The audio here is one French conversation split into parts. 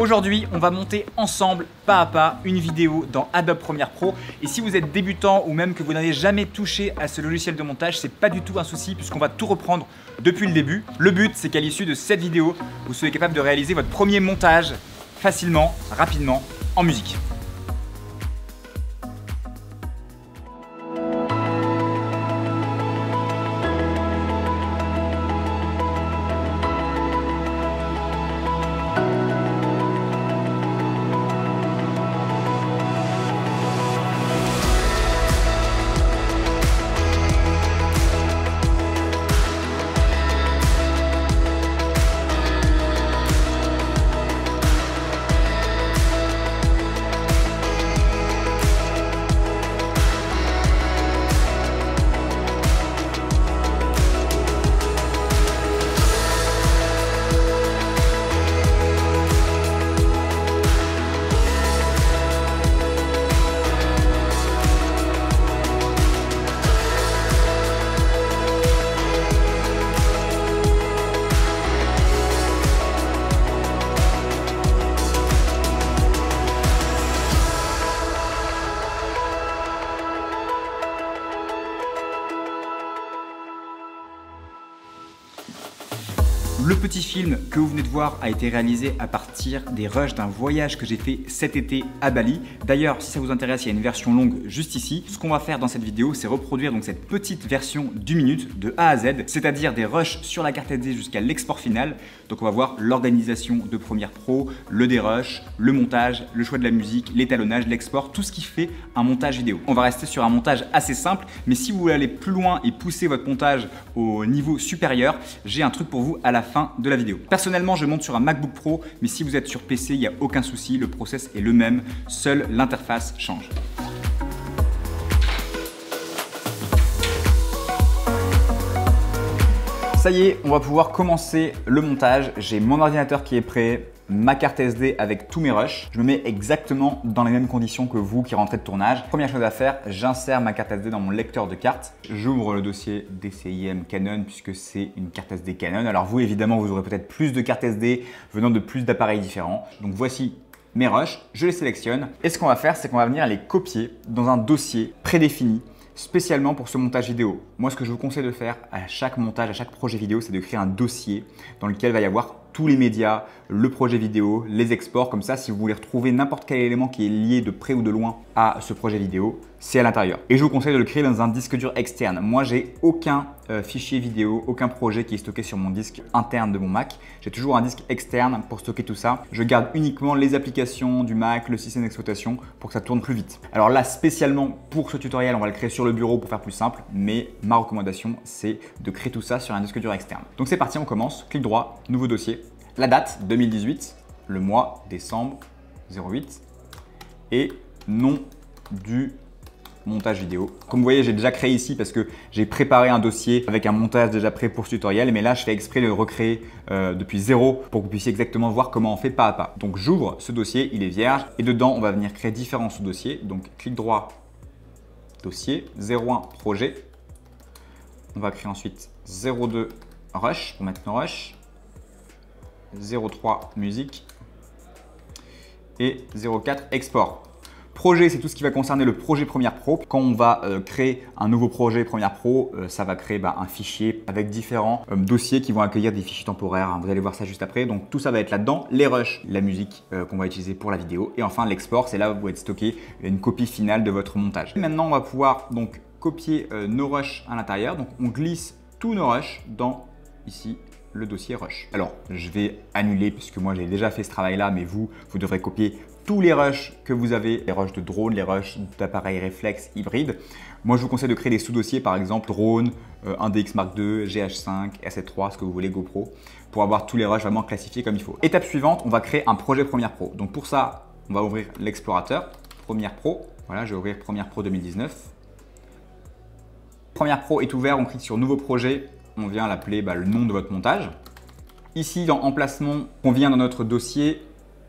Aujourd'hui, on va monter ensemble, pas à pas, une vidéo dans Adobe Premiere Pro. Et si vous êtes débutant ou même que vous n'avez jamais touché à ce logiciel de montage, c'est pas du tout un souci puisqu'on va tout reprendre depuis le début. Le but, c'est qu'à l'issue de cette vidéo, vous soyez capable de réaliser votre premier montage facilement, rapidement, en musique. Le petit film que vous venez de voir a été réalisé à partir des rushs d'un voyage que j'ai fait cet été à Bali. D'ailleurs, si ça vous intéresse, il y a une version longue juste ici. Ce qu'on va faire dans cette vidéo, c'est reproduire donc cette petite version d'une minute de A à Z, c'est-à-dire des rushs sur la carte SD jusqu'à l'export final. Donc on va voir l'organisation de Premiere Pro, le dérush, le montage, le choix de la musique, l'étalonnage, l'export, tout ce qui fait un montage vidéo. On va rester sur un montage assez simple, mais si vous voulez aller plus loin et pousser votre montage au niveau supérieur, j'ai un truc pour vous à la fin de la vidéo. Personnellement, je monte sur un MacBook Pro, mais si vous êtes sur PC, il n'y a aucun souci, le process est le même, seule l'interface change. Ça y est, on va pouvoir commencer le montage. J'ai mon ordinateur qui est prêt, ma carte SD avec tous mes rushs. Je me mets exactement dans les mêmes conditions que vous qui rentrez de tournage. Première chose à faire, j'insère ma carte SD dans mon lecteur de carte. J'ouvre le dossier DCIM Canon puisque c'est une carte SD Canon. Alors vous, évidemment, vous aurez peut-être plus de cartes SD venant de plus d'appareils différents. Donc voici mes rushs, je les sélectionne. Et ce qu'on va faire, c'est qu'on va venir les copier dans un dossier prédéfini spécialement pour ce montage vidéo. Moi, ce que je vous conseille de faire à chaque montage, à chaque projet vidéo, c'est de créer un dossier dans lequel va y avoir tous les médias, le projet vidéo, les exports. Comme ça, si vous voulez retrouver n'importe quel élément qui est lié de près ou de loin à ce projet vidéo, c'est à l'intérieur. Et je vous conseille de le créer dans un disque dur externe. Moi, j'ai aucun fichier vidéo, aucun projet qui est stocké sur mon disque interne de mon Mac. J'ai toujours un disque externe pour stocker tout ça. Je garde uniquement les applications du Mac, le système d'exploitation pour que ça tourne plus vite. Alors là, spécialement pour ce tutoriel, on va le créer sur le bureau pour faire plus simple. Mais ma recommandation, c'est de créer tout ça sur un disque dur externe. Donc c'est parti, on commence. Clic droit, nouveau dossier. La date 2018, le mois décembre 08 et nom du montage vidéo. Comme vous voyez, j'ai déjà créé ici parce que j'ai préparé un dossier avec un montage déjà prêt pour ce tutoriel, mais là je fais exprès de le recréer depuis zéro pour que vous puissiez exactement voir comment on fait pas à pas. Donc j'ouvre ce dossier, il est vierge et dedans on va venir créer différents sous-dossiers. Donc clic droit, dossier, 01 projet. On va créer ensuite 02 rush pour mettre nos rushs. 03 musique et 04 export. Projet, c'est tout ce qui va concerner le projet Premiere Pro. Quand on va créer un nouveau projet Premiere Pro, ça va créer un fichier avec différents dossiers qui vont accueillir des fichiers temporaires. Vous allez voir ça juste après. Donc tout ça va être là-dedans. Les rushs, la musique qu'on va utiliser pour la vidéo. Et enfin l'export, c'est là où va être stocké une copie finale de votre montage. Maintenant, on va pouvoir donc copier nos rushs à l'intérieur. Donc on glisse tous nos rushs dans ici le dossier rush. Alors, je vais annuler puisque moi j'ai déjà fait ce travail-là, mais vous devrez copier tous les rushs que vous avez, les rushs de drone, les rushs d'appareils réflexes hybrides. Moi, je vous conseille de créer des sous-dossiers, par exemple drone, 1DX Mark II, GH5, R7 III, ce que vous voulez, GoPro, pour avoir tous les rushs vraiment classifiés comme il faut. Étape suivante, on va créer un projet Premiere Pro. Donc pour ça, on va ouvrir l'explorateur, Premiere Pro. Voilà, je vais ouvrir Premiere Pro 2019. Premiere Pro est ouvert, on clique sur Nouveau projet. On vient l'appeler le nom de votre montage. Ici, dans Emplacement, on vient dans notre dossier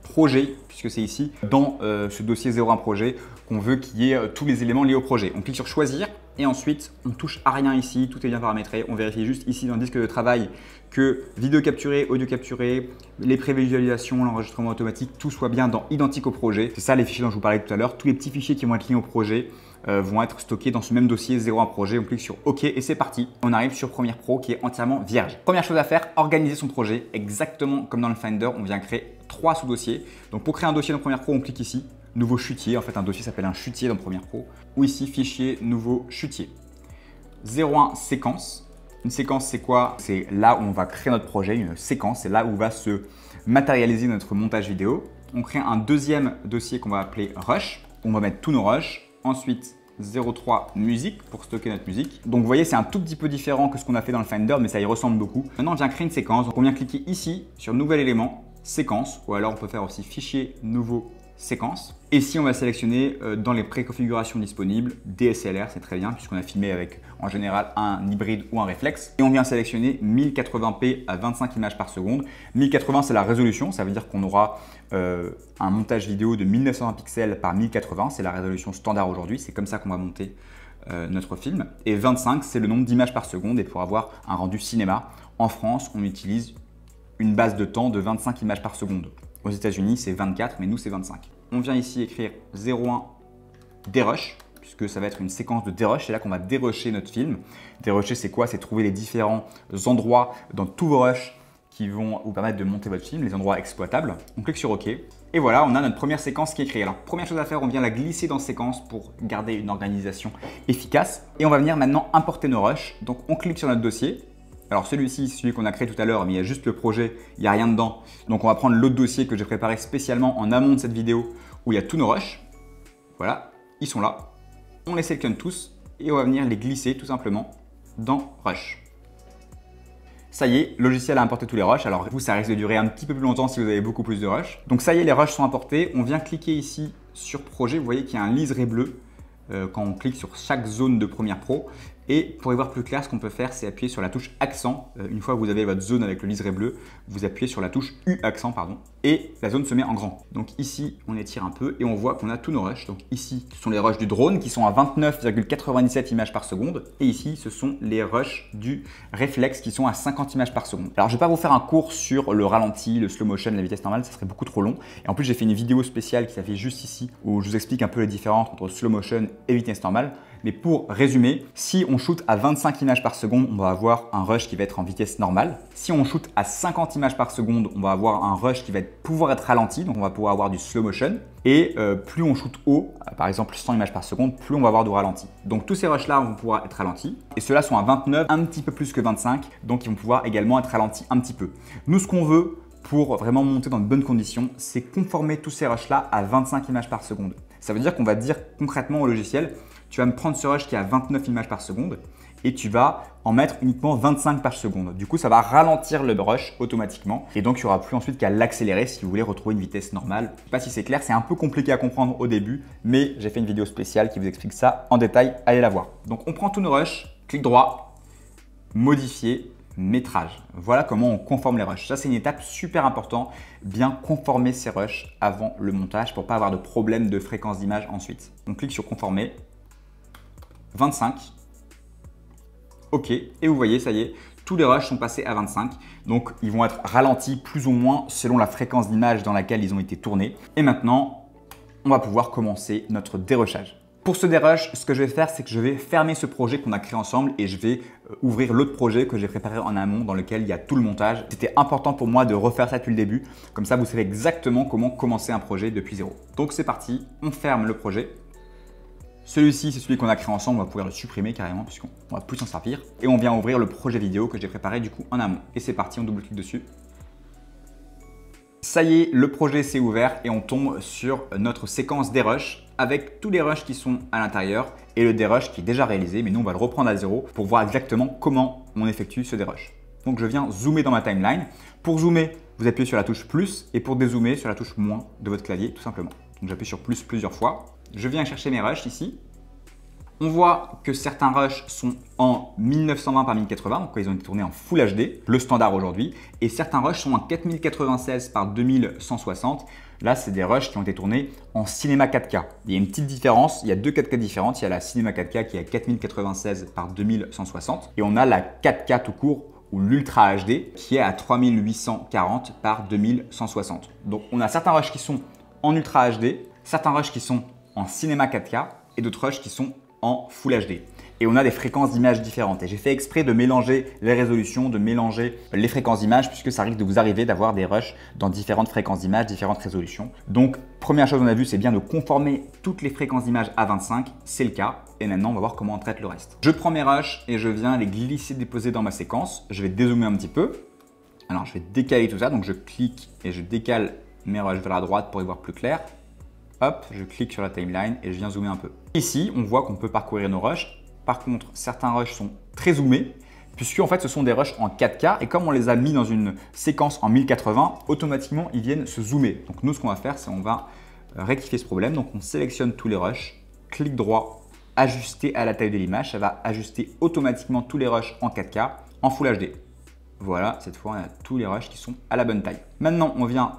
Projet, puisque c'est ici, dans ce dossier 01 projet, qu'on veut qu'il y ait tous les éléments liés au projet. On clique sur Choisir Et ensuite, on touche à rien ici, tout est bien paramétré. On vérifie juste ici dans le disque de travail que vidéo capturée, audio capturé, les prévisualisations, l'enregistrement automatique, tout soit bien dans identique au projet. C'est ça les fichiers dont je vous parlais tout à l'heure. Tous les petits fichiers qui vont être liés au projet vont être stockés dans ce même dossier 01 projet. On clique sur OK et c'est parti. On arrive sur Premiere Pro qui est entièrement vierge. Première chose à faire, organiser son projet exactement comme dans le Finder. On vient créer 3 sous-dossiers. Donc pour créer un dossier dans Premiere Pro, on clique ici. Nouveau chutier, en fait un dossier s'appelle un chutier dans Premiere Pro, ou ici fichier nouveau chutier. 01 séquence. Une séquence c'est quoi? C'est là où on va créer notre projet, une séquence, c'est là où va se matérialiser notre montage vidéo. On crée un deuxième dossier qu'on va appeler rush, on va mettre tous nos rushs. Ensuite 03 musique pour stocker notre musique. Donc vous voyez c'est un tout petit peu différent que ce qu'on a fait dans le Finder, mais ça y ressemble beaucoup. Maintenant on vient créer une séquence, donc on vient cliquer ici sur nouvel élément, séquence, ou alors on peut faire aussi fichier nouveau séquence. Et si on va sélectionner dans les préconfigurations disponibles DSLR, c'est très bien puisqu'on a filmé avec en général un hybride ou un réflexe. Et on vient sélectionner 1080p à 25 images par seconde. 1080 c'est la résolution, ça veut dire qu'on aura un montage vidéo de 1920 pixels par 1080, c'est la résolution standard aujourd'hui, c'est comme ça qu'on va monter notre film. Et 25 c'est le nombre d'images par seconde et pour avoir un rendu cinéma, en France on utilise une base de temps de 25 images par seconde. Aux États-Unis, c'est 24, mais nous, c'est 25. On vient ici écrire 01 dérush, puisque ça va être une séquence de dérush. C'est là qu'on va dérusher notre film. Dérusher, c'est quoi? C'est trouver les différents endroits dans tous vos rushs qui vont vous permettre de monter votre film, les endroits exploitables. On clique sur OK. Et voilà, on a notre première séquence qui est créée. Alors, première chose à faire, on vient la glisser dans séquence pour garder une organisation efficace. Et on va venir maintenant importer nos rushs. Donc, on clique sur notre dossier. Alors celui-ci, c'est celui qu'on a créé tout à l'heure, mais il y a juste le projet, il n'y a rien dedans. Donc on va prendre l'autre dossier que j'ai préparé spécialement en amont de cette vidéo où il y a tous nos rushs. Voilà, ils sont là. On les sélectionne tous et on va venir les glisser tout simplement dans Rush. Ça y est, le logiciel a importé tous les rushs. Alors vous, ça risque de durer un petit peu plus longtemps si vous avez beaucoup plus de rushs. Donc ça y est, les rushs sont importés. On vient cliquer ici sur projet. Vous voyez qu'il y a un liseré bleu quand on clique sur chaque zone de Premiere Pro. Et pour y voir plus clair, ce qu'on peut faire, c'est appuyer sur la touche accent. Une fois que vous avez votre zone avec le liseré bleu, vous appuyez sur la touche U accent, pardon, et la zone se met en grand. Donc ici, on étire un peu et on voit qu'on a tous nos rushs. Donc ici, ce sont les rushs du drone qui sont à 29,97 images par seconde. Et ici, ce sont les rushs du réflexe qui sont à 50 images par seconde. Alors, je ne vais pas vous faire un cours sur le ralenti, le slow motion, la vitesse normale, ça serait beaucoup trop long. Et en plus, j'ai fait une vidéo spéciale qui s'affiche juste ici où je vous explique un peu les différences entre slow motion et vitesse normale. Mais pour résumer, si on shoot à 25 images par seconde, on va avoir un rush qui va être en vitesse normale. Si on shoot à 50 images par seconde, on va avoir un rush qui va pouvoir être ralenti, donc on va pouvoir avoir du slow motion. Et plus on shoot haut, par exemple 100 images par seconde, plus on va avoir du ralenti. Donc tous ces rushs-là vont pouvoir être ralentis. Et ceux-là sont à 29, un petit peu plus que 25, donc ils vont pouvoir également être ralentis un petit peu. Nous, ce qu'on veut pour vraiment monter dans de bonnes conditions, c'est conformer tous ces rushs-là à 25 images par seconde. Ça veut dire qu'on va dire concrètement au logiciel, tu vas me prendre ce rush qui est à 29 images par seconde et tu vas en mettre uniquement 25 par seconde. Du coup, ça va ralentir le rush automatiquement et donc il n'y aura plus ensuite qu'à l'accélérer si vous voulez retrouver une vitesse normale. Je ne sais pas si c'est clair, c'est un peu compliqué à comprendre au début, mais j'ai fait une vidéo spéciale qui vous explique ça en détail, allez la voir. Donc on prend tous nos rushs, clic droit, modifier, métrage. Voilà comment on conforme les rushs. Ça, c'est une étape super importante, bien conformer ces rushs avant le montage pour ne pas avoir de problème de fréquence d'image ensuite. On clique sur conformer. 25, OK, et vous voyez, ça y est, tous les rushs sont passés à 25, donc ils vont être ralentis plus ou moins selon la fréquence d'image dans laquelle ils ont été tournés. Et maintenant, on va pouvoir commencer notre dérushage. Pour ce dérush, ce que je vais faire, c'est que je vais fermer ce projet qu'on a créé ensemble et je vais ouvrir l'autre projet que j'ai préparé en amont dans lequel il y a tout le montage. C'était important pour moi de refaire ça depuis le début, comme ça vous savez exactement comment commencer un projet depuis zéro. Donc c'est parti, on ferme le projet. Celui-ci, c'est celui qu'on a créé ensemble, on va pouvoir le supprimer carrément puisqu'on ne va plus s'en servir. Et on vient ouvrir le projet vidéo que j'ai préparé du coup en amont. Et c'est parti, on double-clique dessus. Ça y est, le projet s'est ouvert et on tombe sur notre séquence dérush avec tous les rushs qui sont à l'intérieur et le dérush qui est déjà réalisé. Mais nous, on va le reprendre à zéro pour voir exactement comment on effectue ce dérush. Donc, je viens zoomer dans ma timeline. Pour zoomer, vous appuyez sur la touche plus et pour dézoomer, sur la touche moins de votre clavier tout simplement. Donc, j'appuie sur plus plusieurs fois. Je viens chercher mes rushs ici. On voit que certains rushs sont en 1920 par 1080, donc ils ont été tournés en Full HD, le standard aujourd'hui, et certains rushs sont en 4096 par 2160. Là, c'est des rushs qui ont été tournés en cinéma 4K. Il y a une petite différence, il y a deux 4K différentes. Il y a la cinéma 4K qui est à 4096 par 2160 et on a la 4K tout court ou l'Ultra HD qui est à 3840 par 2160. Donc, on a certains rushs qui sont en Ultra HD, certains rushs qui sont en cinéma 4K et d'autres rushs qui sont en Full HD. Et on a des fréquences d'image différentes. Et j'ai fait exprès de mélanger les résolutions, de mélanger les fréquences d'image puisque ça risque de vous arriver d'avoir des rushs dans différentes fréquences d'image, différentes résolutions. Donc, première chose qu'on a vu, c'est bien de conformer toutes les fréquences d'image à 25. C'est le cas. Et maintenant, on va voir comment on traite le reste. Je prends mes rushs et je viens les glisser, déposer dans ma séquence. Je vais dézoomer un petit peu. Alors, je vais décaler tout ça. Donc, je clique et je décale mes rushs vers la droite pour y voir plus clair. Hop, je clique sur la timeline et je viens zoomer un peu. Ici, on voit qu'on peut parcourir nos rushs. Par contre, certains rushs sont très zoomés, puisque en fait, ce sont des rushs en 4K. Et comme on les a mis dans une séquence en 1080, automatiquement, ils viennent se zoomer. Donc nous, ce qu'on va faire, c'est on va rectifier ce problème. Donc on sélectionne tous les rushs, clic droit, ajuster à la taille de l'image. Ça va ajuster automatiquement tous les rushs en 4K en Full HD. Voilà, cette fois, on a tous les rushs qui sont à la bonne taille. Maintenant, on vient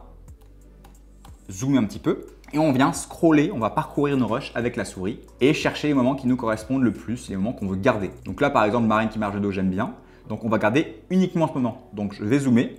zoomer un petit peu. Et on vient scroller, on va parcourir nos rushs avec la souris et chercher les moments qui nous correspondent le plus, les moments qu'on veut garder. Donc là, par exemple, Marine qui marche de dos, j'aime bien. Donc on va garder uniquement ce moment. Donc je vais zoomer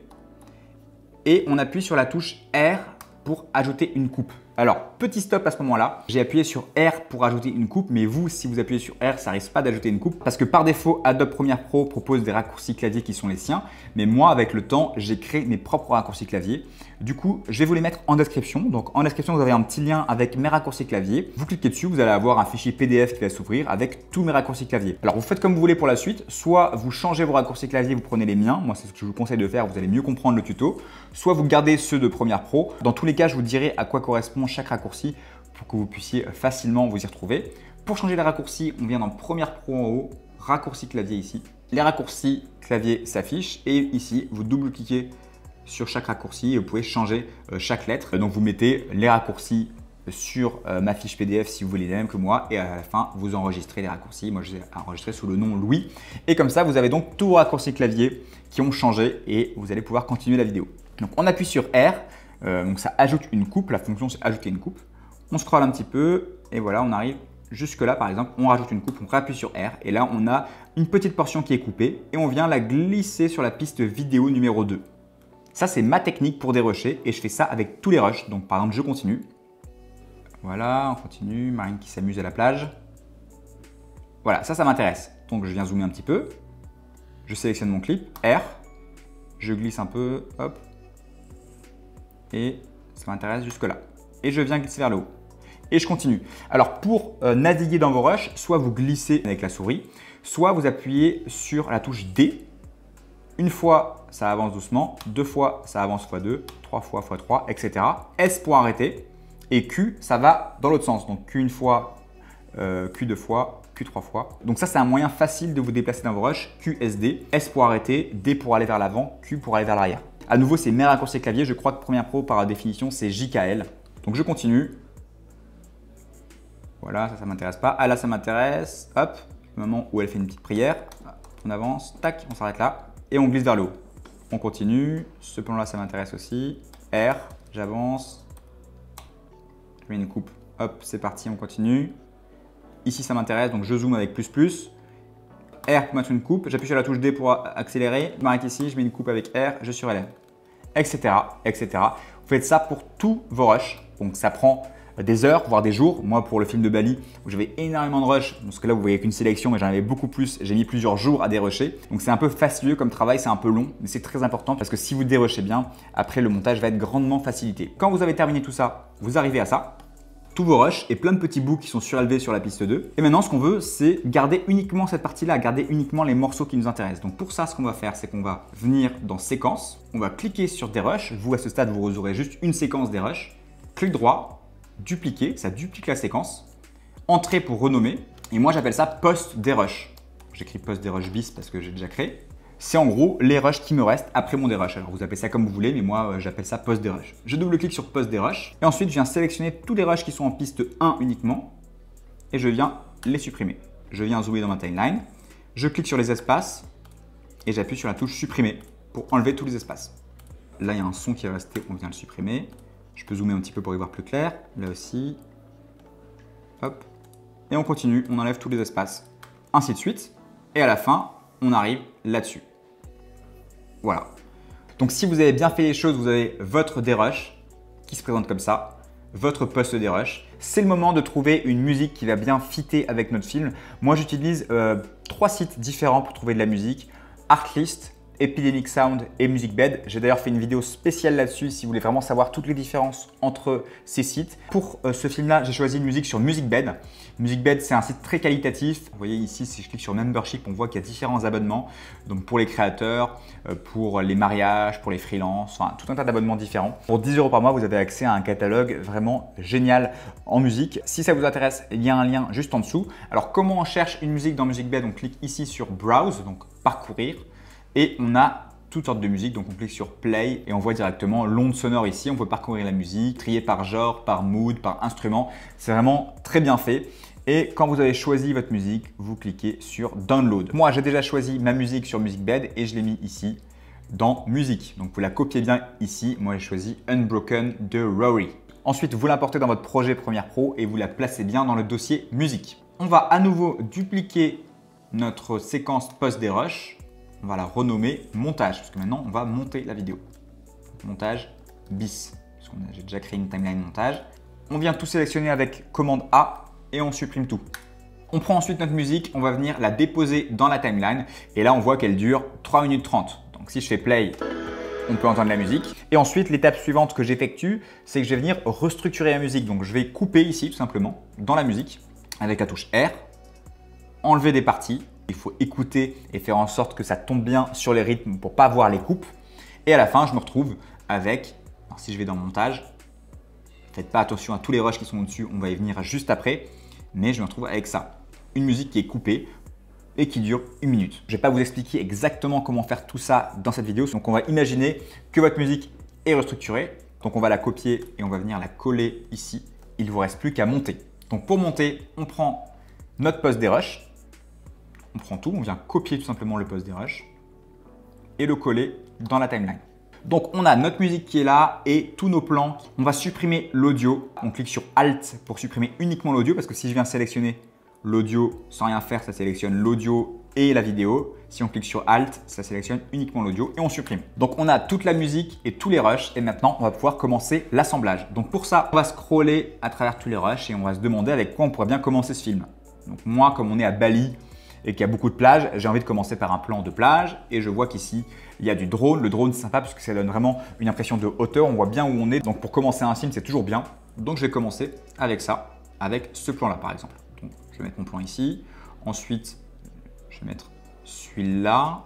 et on appuie sur la touche R pour ajouter une coupe. Alors, petit stop à ce moment-là, j'ai appuyé sur R pour ajouter une coupe, mais vous, si vous appuyez sur R, ça risque pas d'ajouter une coupe parce que par défaut, Adobe Premiere Pro propose des raccourcis clavier qui sont les siens, mais moi, avec le temps, j'ai créé mes propres raccourcis clavier. Du coup, je vais vous les mettre en description. Donc, en description, vous avez un petit lien avec mes raccourcis clavier. Vous cliquez dessus, vous allez avoir un fichier PDF qui va s'ouvrir avec tous mes raccourcis clavier. Alors, vous faites comme vous voulez pour la suite. Soit vous changez vos raccourcis clavier, vous prenez les miens. Moi, c'est ce que je vous conseille de faire. Vous allez mieux comprendre le tuto. Soit vous gardez ceux de Premiere Pro. Dans tous les cas, je vous dirai à quoi correspond chaque raccourci pour que vous puissiez facilement vous y retrouver. Pour changer les raccourcis, on vient dans Premiere Pro en haut, raccourci clavier ici. Les raccourcis clavier s'affichent et ici, vous double-cliquez sur chaque raccourci et vous pouvez changer chaque lettre. Donc, vous mettez les raccourcis sur ma fiche PDF si vous voulez les mêmes que moi et à la fin, vous enregistrez les raccourcis. Moi, je les ai enregistrés sous le nom Louis. Et comme ça, vous avez donc tous vos raccourcis clavier qui ont changé et vous allez pouvoir continuer la vidéo. Donc, on appuie sur R. Donc, ça ajoute une coupe. La fonction, c'est ajouter une coupe. On scrolle un petit peu et voilà, on arrive jusque là. Par exemple, on rajoute une coupe, on réappuie sur R et là, on a une petite portion qui est coupée et on vient la glisser sur la piste vidéo numéro 2. Ça, c'est ma technique pour dérusher et je fais ça avec tous les rushs. Donc, par exemple, je continue. Voilà, on continue. Marine qui s'amuse à la plage. Voilà, ça m'intéresse. Donc, je viens zoomer un petit peu. Je sélectionne mon clip, R. Je glisse un peu, hop. Et ça m'intéresse jusque là. Et je viens glisser vers le haut. Et je continue. Alors, pour naviguer dans vos rushs, soit vous glissez avec la souris, soit vous appuyez sur la touche D. Une fois, ça avance doucement. Deux fois, ça avance x2. Trois fois, x3, etc. S pour arrêter. Et Q, ça va dans l'autre sens. Donc, Q une fois, Q deux fois, Q trois fois. Donc ça, c'est un moyen facile de vous déplacer dans vos rushs. Q, S, D. S pour arrêter, D pour aller vers l'avant, Q pour aller vers l'arrière. À nouveau, c'est mes raccourcis clavier. Je crois que Premiere Pro, par définition, c'est JKL. Donc, je continue. Voilà, ça m'intéresse pas. Ah là, ça m'intéresse. Hop, le moment où elle fait une petite prière. On avance, tac, on s'arrête là. Et on glisse vers le haut. On continue. Ce plan-là, ça m'intéresse aussi. R, j'avance. Je mets une coupe. Hop, c'est parti, on continue. Ici, ça m'intéresse, donc je zoome avec plus. R pour mettre une coupe. J'appuie sur la touche D pour accélérer. Je m'arrête ici, je mets une coupe avec R, je surélève. Etc. etc. Vous faites ça pour tous vos rushs. Donc, ça prend des heures, voire des jours. Moi, pour le film de Bali, où j'avais énormément de rushs, parce que là, vous voyez qu'une sélection, mais j'en avais beaucoup plus. J'ai mis plusieurs jours à dérusher. Donc, c'est un peu fastidieux comme travail, c'est un peu long, mais c'est très important parce que si vous dérushez bien, après, le montage va être grandement facilité. Quand vous avez terminé tout ça, vous arrivez à ça. Tous vos rushs et plein de petits bouts qui sont surélevés sur la piste 2. Et maintenant, ce qu'on veut, c'est garder uniquement cette partie-là, garder uniquement les morceaux qui nous intéressent. Donc, pour ça, ce qu'on va faire, c'est qu'on va venir dans séquence. On va cliquer sur des rushs. Vous, à ce stade, vous aurez juste une séquence des rushs. Clic droit. Dupliquer, ça duplique la séquence. Entrée pour renommer. Et moi, j'appelle ça post des rushs. J'écris post des rushs bis parce que j'ai déjà créé. C'est en gros les rushs qui me restent après mon dérush. Alors, vous appelez ça comme vous voulez, mais moi, j'appelle ça post des rushs. Je double-clique sur post des rushs. Et ensuite, je viens sélectionner tous les rushs qui sont en piste 1 uniquement. Et je viens les supprimer. je viens zoomer dans ma timeline, je clique sur les espaces et j'appuie sur la touche supprimer pour enlever tous les espaces. Là, il y a un son qui est resté, on vient le supprimer. Je peux zoomer un petit peu pour y voir plus clair. Là aussi. Hop. Et on continue, on enlève tous les espaces. Ainsi de suite. Et à la fin, on arrive là-dessus. Voilà. Donc si vous avez bien fait les choses, vous avez votre dérush qui se présente comme ça, votre post dérush. C'est le moment de trouver une musique qui va bien fitter avec notre film. Moi, j'utilise 3 sites différents pour trouver de la musique. Artlist, Epidemic Sound et MusicBed. J'ai d'ailleurs fait une vidéo spéciale là-dessus si vous voulez vraiment savoir toutes les différences entre ces sites. Pour ce film-là, j'ai choisi une musique sur MusicBed. MusicBed, c'est un site très qualitatif. Vous voyez ici, si je clique sur Membership, on voit qu'il y a différents abonnements. Donc pour les créateurs, pour les mariages, pour les freelances, enfin tout un tas d'abonnements différents. Pour 10 € par mois, vous avez accès à un catalogue vraiment génial en musique. Si ça vous intéresse, il y a un lien juste en dessous. Alors comment on cherche une musique dans MusicBed? On clique ici sur Browse, donc parcourir. Et on a toutes sortes de musiques, donc on clique sur Play et on voit directement l'onde sonore ici. On peut parcourir la musique, trier par genre, par mood, par instrument. C'est vraiment très bien fait. Et quand vous avez choisi votre musique, vous cliquez sur Download. Moi, j'ai déjà choisi ma musique sur MusicBed et je l'ai mis ici dans Musique. Donc vous la copiez bien ici. Moi, j'ai choisi Unbroken de Rory. Ensuite, vous l'importez dans votre projet Premiere Pro et vous la placez bien dans le dossier Musique. On va à nouveau dupliquer notre séquence post-dérush. On va la renommer montage, parce que maintenant, on va monter la vidéo. Montage bis, parce que j'ai déjà créé une timeline montage. On vient tout sélectionner avec commande A et on supprime tout. On prend ensuite notre musique, on va venir la déposer dans la timeline. Et là, on voit qu'elle dure 3 minutes 30. Donc si je fais play, on peut entendre la musique. Et ensuite, l'étape suivante que j'effectue, c'est que je vais venir restructurer la musique. Donc je vais couper ici, tout simplement, dans la musique, avec la touche R, enlever des parties. Il faut écouter et faire en sorte que ça tombe bien sur les rythmes pour ne pas voir les coupes. Et à la fin, je me retrouve avec, alors si je vais dans montage, faites pas attention à tous les rushs qui sont au-dessus, on va y venir juste après, mais je me retrouve avec ça. Une musique qui est coupée et qui dure 1 minute. Je ne vais pas vous expliquer exactement comment faire tout ça dans cette vidéo. Donc on va imaginer que votre musique est restructurée. Donc on va la copier et on va venir la coller ici. Il ne vous reste plus qu'à monter. Donc pour monter, on prend notre post dérush. On prend tout, on vient copier tout simplement le post dérush et le coller dans la timeline. Donc on a notre musique qui est là et tous nos plans. On va supprimer l'audio. On clique sur Alt pour supprimer uniquement l'audio parce que si je viens sélectionner l'audio sans rien faire, ça sélectionne l'audio et la vidéo. Si on clique sur Alt, ça sélectionne uniquement l'audio et on supprime. Donc on a toute la musique et tous les rushs et maintenant on va pouvoir commencer l'assemblage. Donc pour ça, on va scroller à travers tous les rushs et on va se demander avec quoi on pourrait bien commencer ce film. Donc moi, comme on est à Bali, et qu'il y a beaucoup de plages, j'ai envie de commencer par un plan de plage et je vois qu'ici il y a du drone. Le drone c'est sympa parce que ça donne vraiment une impression de hauteur, on voit bien où on est. Donc pour commencer un film c'est toujours bien. Donc je vais commencer avec ça, avec ce plan là par exemple. Donc je vais mettre mon plan ici, ensuite je vais mettre celui-là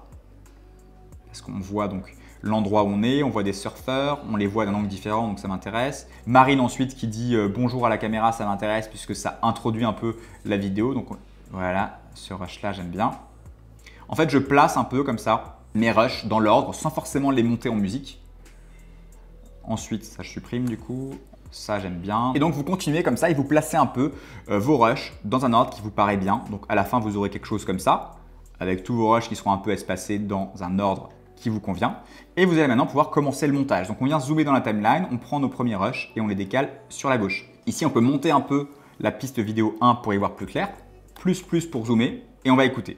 parce qu'on voit donc l'endroit où on voit des surfeurs, on les voit d'un angle différent donc ça m'intéresse. Marine ensuite qui dit bonjour à la caméra, ça m'intéresse puisque ça introduit un peu la vidéo. Donc voilà, ce rush là j'aime bien. En fait je place un peu comme ça mes rushs dans l'ordre sans forcément les monter en musique. Ensuite ça je supprime du coup, ça j'aime bien. Et donc vous continuez comme ça et vous placez un peu vos rushs dans un ordre qui vous paraît bien. Donc à la fin vous aurez quelque chose comme ça, avec tous vos rushs qui seront un peu espacés dans un ordre qui vous convient. Et vous allez maintenant pouvoir commencer le montage. Donc on vient zoomer dans la timeline, on prend nos premiers rushs et on les décale sur la gauche. Ici on peut monter un peu la piste vidéo 1 pour y voir plus clair. Plus pour zoomer et on va écouter.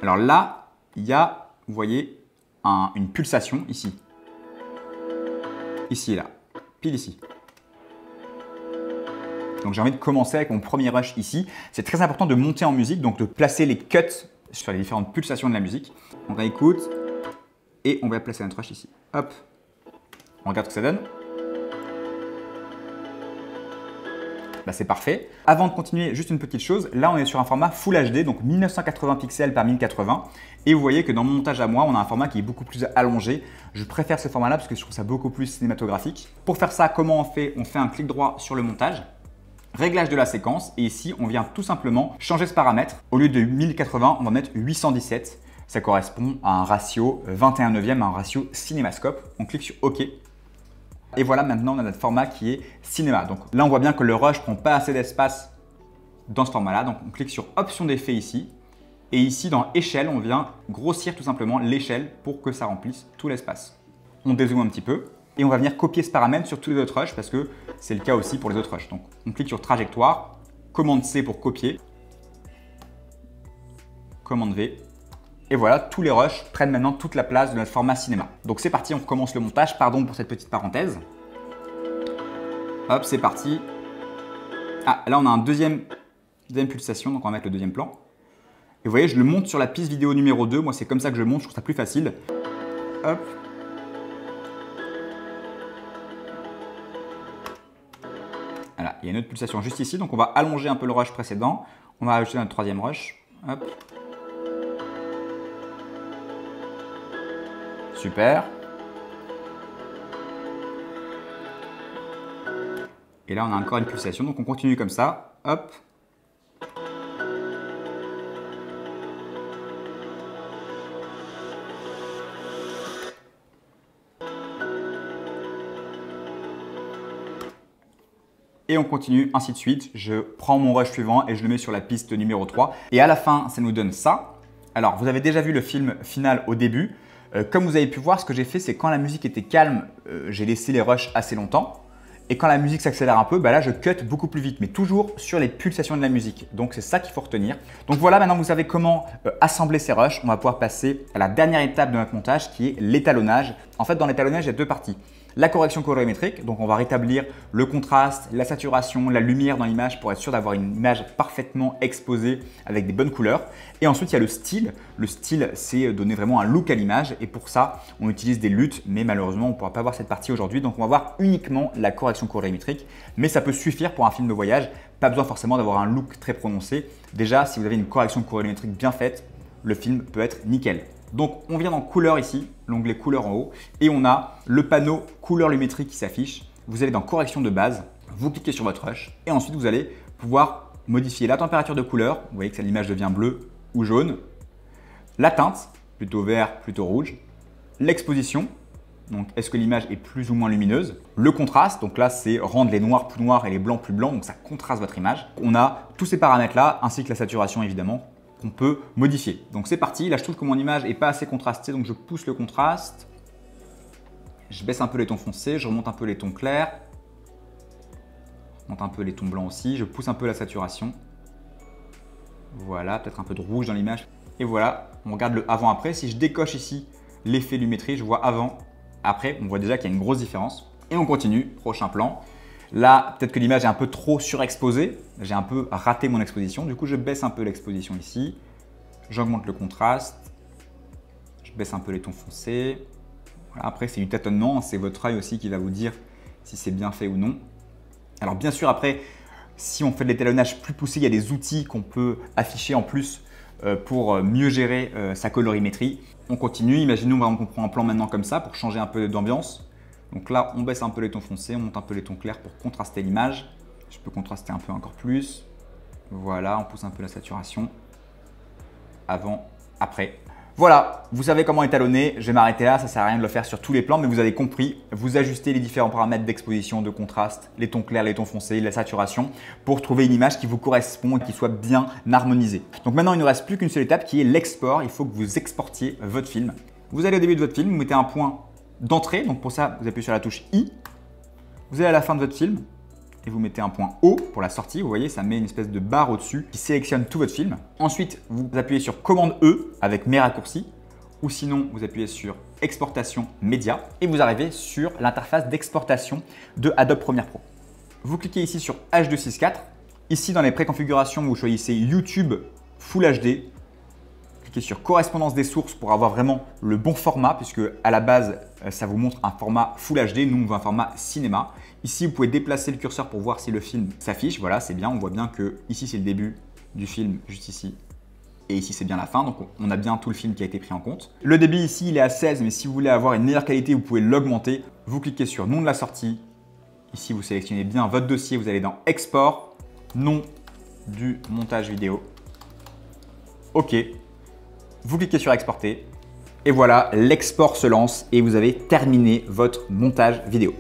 Alors là, il y a, vous voyez, une pulsation ici. Ici et là, pile ici. Donc j'ai envie de commencer avec mon premier rush ici. C'est très important de monter en musique, donc de placer les cuts sur les différentes pulsations de la musique. On réécoute et on va placer notre rush ici. Hop, on regarde ce que ça donne. Bah, c'est parfait. Avant de continuer, juste une petite chose. Là, on est sur un format Full HD, donc 1980 pixels par 1080. Et vous voyez que dans mon montage à moi, on a un format qui est beaucoup plus allongé. Je préfère ce format-là parce que je trouve ça beaucoup plus cinématographique. Pour faire ça, comment on fait? On fait un clic droit sur le montage, réglage de la séquence. Et ici, on vient tout simplement changer ce paramètre. Au lieu de 1080, on va mettre 817. Ça correspond à un ratio 21/9, à un ratio cinémascope. On clique sur OK. Et voilà, maintenant on a notre format qui est cinéma. Donc là on voit bien que le rush prend pas assez d'espace dans ce format-là. Donc on clique sur Option d'effet ici. Et ici dans échelle, on vient grossir tout simplement l'échelle pour que ça remplisse tout l'espace. On dézoome un petit peu et on va venir copier ce paramètre sur tous les autres rushs parce que c'est le cas aussi pour les autres rushs. Donc on clique sur trajectoire, commande C pour copier, commande V. Et voilà, tous les rushs prennent maintenant toute la place de notre format cinéma. Donc c'est parti, on recommence le montage. Pardon pour cette petite parenthèse. Hop, c'est parti. Ah, là on a une deuxième pulsation, donc on va mettre le deuxième plan. Et vous voyez, je le monte sur la piste vidéo numéro 2. Moi, c'est comme ça que je monte, je trouve ça plus facile. Hop. Voilà, il y a une autre pulsation juste ici. Donc on va allonger un peu le rush précédent. On va ajouter notre troisième rush. Hop. Super. Et là, on a encore une pulsation, donc on continue comme ça. Hop. Et on continue, ainsi de suite. Je prends mon rush suivant et je le mets sur la piste numéro 3. Et à la fin, ça nous donne ça. Alors, vous avez déjà vu le film final au début. Comme vous avez pu voir, ce que j'ai fait, c'est quand la musique était calme, j'ai laissé les rushs assez longtemps. Et quand la musique s'accélère un peu, bah là, je cut beaucoup plus vite, mais toujours sur les pulsations de la musique. Donc, c'est ça qu'il faut retenir. Donc voilà, maintenant, vous savez comment assembler ces rushs. On va pouvoir passer à la dernière étape de notre montage qui est l'étalonnage. En fait, dans l'étalonnage, il y a deux parties. La correction colorimétrique, donc on va rétablir le contraste, la saturation, la lumière dans l'image pour être sûr d'avoir une image parfaitement exposée avec des bonnes couleurs. Et ensuite, il y a le style. Le style, c'est donner vraiment un look à l'image. Et pour ça, on utilise des luttes, mais malheureusement, on ne pourra pas voir cette partie aujourd'hui. Donc, on va voir uniquement la correction colorimétrique. Mais ça peut suffire pour un film de voyage. Pas besoin forcément d'avoir un look très prononcé. Déjà, si vous avez une correction colorimétrique bien faite, le film peut être nickel. Donc, on vient dans couleur ici, l'onglet couleur en haut, et on a le panneau couleur lumétrique qui s'affiche. Vous allez dans correction de base, vous cliquez sur votre rush, et ensuite vous allez pouvoir modifier la température de couleur. Vous voyez que l'image devient bleue ou jaune. La teinte, plutôt vert, plutôt rouge. L'exposition, donc est-ce que l'image est plus ou moins lumineuse. Le contraste, donc là c'est rendre les noirs plus noirs et les blancs plus blancs, donc ça contraste votre image. On a tous ces paramètres là, ainsi que la saturation évidemment, qu'on peut modifier. Donc c'est parti, là je trouve que mon image n'est pas assez contrastée, donc je pousse le contraste. Je baisse un peu les tons foncés, je remonte un peu les tons clairs. Je remonte un peu les tons blancs aussi, je pousse un peu la saturation. Voilà, peut-être un peu de rouge dans l'image. Et voilà, on regarde le avant-après. Si je décoche ici l'effet lumétrie, je vois avant, après, on voit déjà qu'il y a une grosse différence. Et on continue, prochain plan. Là, peut-être que l'image est un peu trop surexposée. J'ai un peu raté mon exposition. Du coup, je baisse un peu l'exposition ici. J'augmente le contraste. Je baisse un peu les tons foncés. Voilà, après, c'est du tâtonnement. C'est votre œil aussi qui va vous dire si c'est bien fait ou non. Alors, bien sûr, après, si on fait de l'étalonnage plus poussé, il y a des outils qu'on peut afficher en plus pour mieux gérer sa colorimétrie. On continue. Imaginons par exemple qu'on prend un plan maintenant comme ça pour changer un peu d'ambiance. Donc là, on baisse un peu les tons foncés, on monte un peu les tons clairs pour contraster l'image. Je peux contraster un peu encore plus. Voilà, on pousse un peu la saturation. Avant, après. Voilà, vous savez comment étalonner. Je vais m'arrêter là, ça ne sert à rien de le faire sur tous les plans, mais vous avez compris. Vous ajustez les différents paramètres d'exposition, de contraste, les tons clairs, les tons foncés, la saturation, pour trouver une image qui vous correspond et qui soit bien harmonisée. Donc maintenant, il ne nous reste plus qu'une seule étape qui est l'export. Il faut que vous exportiez votre film. Vous allez au début de votre film, vous mettez un point d'entrée, donc pour ça, vous appuyez sur la touche I. Vous allez à la fin de votre film et vous mettez un point O pour la sortie. Vous voyez, ça met une espèce de barre au-dessus qui sélectionne tout votre film. Ensuite, vous appuyez sur commande E avec mes raccourcis ou sinon, vous appuyez sur exportation média et vous arrivez sur l'interface d'exportation de Adobe Premiere Pro. Vous cliquez ici sur H264. Ici, dans les préconfigurations, vous choisissez YouTube Full HD. Cliquez sur correspondance des sources pour avoir vraiment le bon format puisque à la base, ça vous montre un format Full HD. Nous, on veut un format cinéma. Ici, vous pouvez déplacer le curseur pour voir si le film s'affiche. Voilà, c'est bien. On voit bien que ici, c'est le début du film, juste ici. Et ici, c'est bien la fin. Donc, on a bien tout le film qui a été pris en compte. Le débit ici, il est à 16, mais si vous voulez avoir une meilleure qualité, vous pouvez l'augmenter. Vous cliquez sur nom de la sortie. Ici, vous sélectionnez bien votre dossier. Vous allez dans Export, nom du montage vidéo. OK. Vous cliquez sur Exporter. Et voilà, l'export se lance et vous avez terminé votre montage vidéo.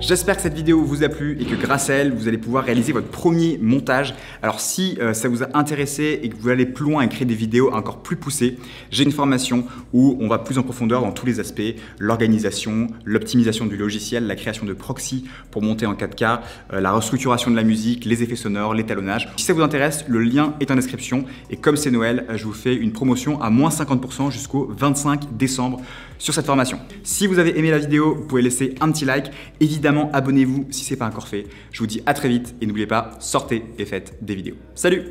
J'espère que cette vidéo vous a plu et que grâce à elle, vous allez pouvoir réaliser votre premier montage. Alors si ça vous a intéressé et que vous voulez aller plus loin et créer des vidéos encore plus poussées, j'ai une formation où on va plus en profondeur dans tous les aspects, l'organisation, l'optimisation du logiciel, la création de proxy pour monter en 4K, la restructuration de la musique, les effets sonores, l'étalonnage. Si ça vous intéresse, le lien est en description et comme c'est Noël, je vous fais une promotion à moins 50% jusqu'au 25 décembre sur cette formation. Si vous avez aimé la vidéo, vous pouvez laisser un petit like. Évidemment, abonnez-vous si ce n'est pas encore fait. Je vous dis à très vite et n'oubliez pas, sortez et faites des vidéos. Salut!